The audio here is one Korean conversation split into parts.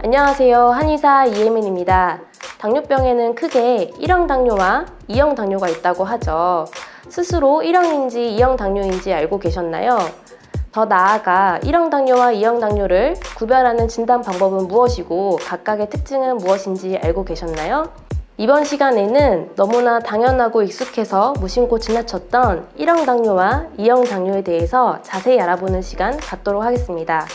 안녕하세요. 한의사 이혜민입니다. 당뇨병에는 크게 1형 당뇨와 2형 당뇨가 있다고 하죠. 스스로 1형인지 2형 당뇨인지 알고 계셨나요? 더 나아가 1형 당뇨와 2형 당뇨를 구별하는 진단 방법은 무엇이고 각각의 특징은 무엇인지 알고 계셨나요? 이번 시간에는 너무나 당연하고 익숙해서 무심코 지나쳤던 1형 당뇨와 2형 당뇨에 대해서 자세히 알아보는 시간 갖도록 하겠습니다.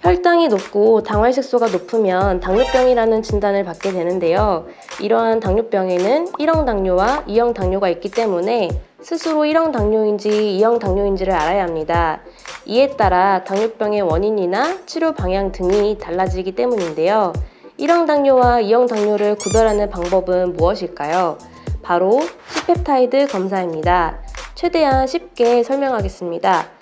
혈당이 높고 당활색소가 높으면 당뇨병이라는 진단을 받게 되는데요. 이러한 당뇨병에는 1형 당뇨와 2형 당뇨가 있기 때문에 스스로 1형 당뇨인지 2형 당뇨인지를 알아야 합니다. 이에 따라 당뇨병의 원인이나 치료 방향 등이 달라지기 때문인데요. 1형 당뇨와 2형 당뇨를 구별하는 방법은 무엇일까요? 바로 C펩타이드 검사입니다. 최대한 쉽게 설명하겠습니다.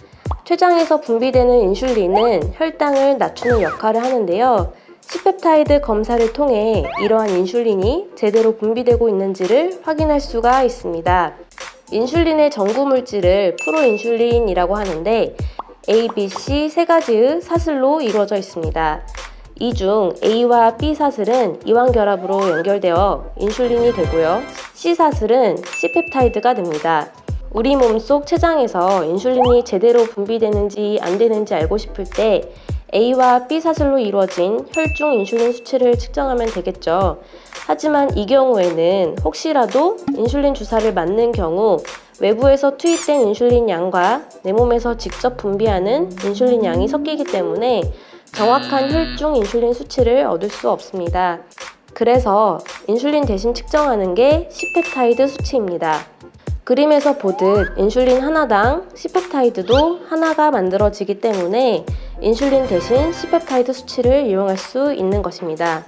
췌장에서 분비되는 인슐린은 혈당을 낮추는 역할을 하는데요. C펩타이드 검사를 통해 이러한 인슐린이 제대로 분비되고 있는지를 확인할 수가 있습니다. 인슐린의 전구 물질을 프로인슐린이라고 하는데 A, B, C 세 가지의 사슬로 이루어져 있습니다. 이 중 A와 B 사슬은 이완결합으로 연결되어 인슐린이 되고요. C 사슬은 C펩타이드가 됩니다. 우리 몸속 췌장에서 인슐린이 제대로 분비되는지 안 되는지 알고 싶을 때 A와 B 사슬로 이루어진 혈중 인슐린 수치를 측정하면 되겠죠. 하지만 이 경우에는 혹시라도 인슐린 주사를 맞는 경우 외부에서 투입된 인슐린 양과 내 몸에서 직접 분비하는 인슐린 양이 섞이기 때문에 정확한 혈중 인슐린 수치를 얻을 수 없습니다. 그래서 인슐린 대신 측정하는 게 C펩타이드 수치입니다. 그림에서 보듯 인슐린 하나당 C펩타이드도 하나가 만들어지기 때문에 인슐린 대신 C펩타이드 수치를 이용할 수 있는 것입니다.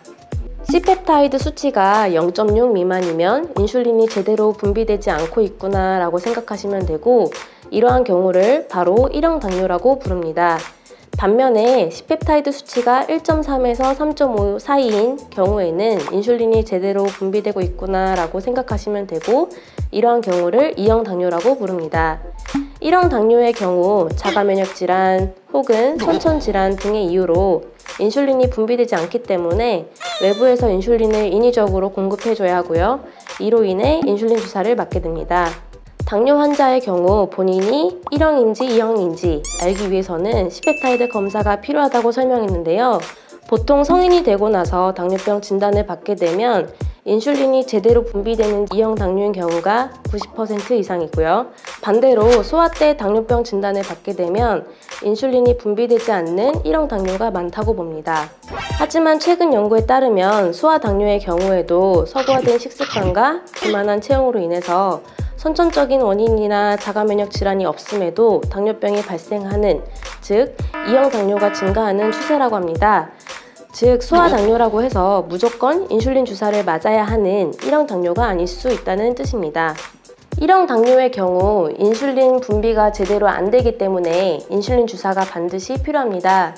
C펩타이드 수치가 0.6 미만이면 인슐린이 제대로 분비되지 않고 있구나 라고 생각하시면 되고 이러한 경우를 바로 1형 당뇨라고 부릅니다. 반면에 C펩타이드 수치가 1.3에서 3.5 사이인 경우에는 인슐린이 제대로 분비되고 있구나 라고 생각하시면 되고 이러한 경우를 2형 당뇨라고 부릅니다. 1형 당뇨의 경우 자가면역 질환 혹은 선천 질환 등의 이유로 인슐린이 분비되지 않기 때문에 외부에서 인슐린을 인위적으로 공급해줘야 하고요. 이로 인해 인슐린 주사를 맞게 됩니다. 당뇨 환자의 경우 본인이 1형인지 2형인지 알기 위해서는 C펩타이드 검사가 필요하다고 설명했는데요. 보통 성인이 되고 나서 당뇨병 진단을 받게 되면 인슐린이 제대로 분비되는 2형 당뇨인 경우가 90% 이상이고요. 반대로 소아 때 당뇨병 진단을 받게 되면 인슐린이 분비되지 않는 1형 당뇨가 많다고 봅니다. 하지만 최근 연구에 따르면 소아 당뇨의 경우에도 서구화된 식습관과 비만한 체형으로 인해서 선천적인 원인이나 자가면역 질환이 없음에도 당뇨병이 발생하는, 즉 2형 당뇨가 증가하는 추세라고 합니다. 즉 소아 당뇨라고 해서 무조건 인슐린 주사를 맞아야 하는 1형 당뇨가 아닐 수 있다는 뜻입니다. 1형 당뇨의 경우 인슐린 분비가 제대로 안 되기 때문에 인슐린 주사가 반드시 필요합니다.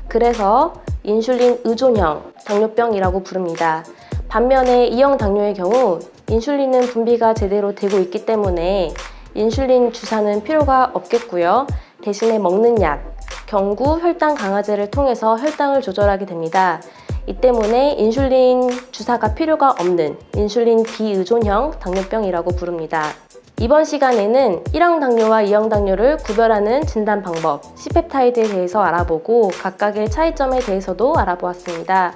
그래서 인슐린 의존형 당뇨병이라고 부릅니다. 반면에 2형 당뇨의 경우 인슐린은 분비가 제대로 되고 있기 때문에 인슐린 주사는 필요가 없겠고요. 대신에 먹는 약, 경구 혈당 강화제를 통해서 혈당을 조절하게 됩니다. 이 때문에 인슐린 주사가 필요가 없는 인슐린 비의존형 당뇨병이라고 부릅니다. 이번 시간에는 1형 당뇨와 2형 당뇨를 구별하는 진단 방법, C펩타이드에 대해서 알아보고 각각의 차이점에 대해서도 알아보았습니다.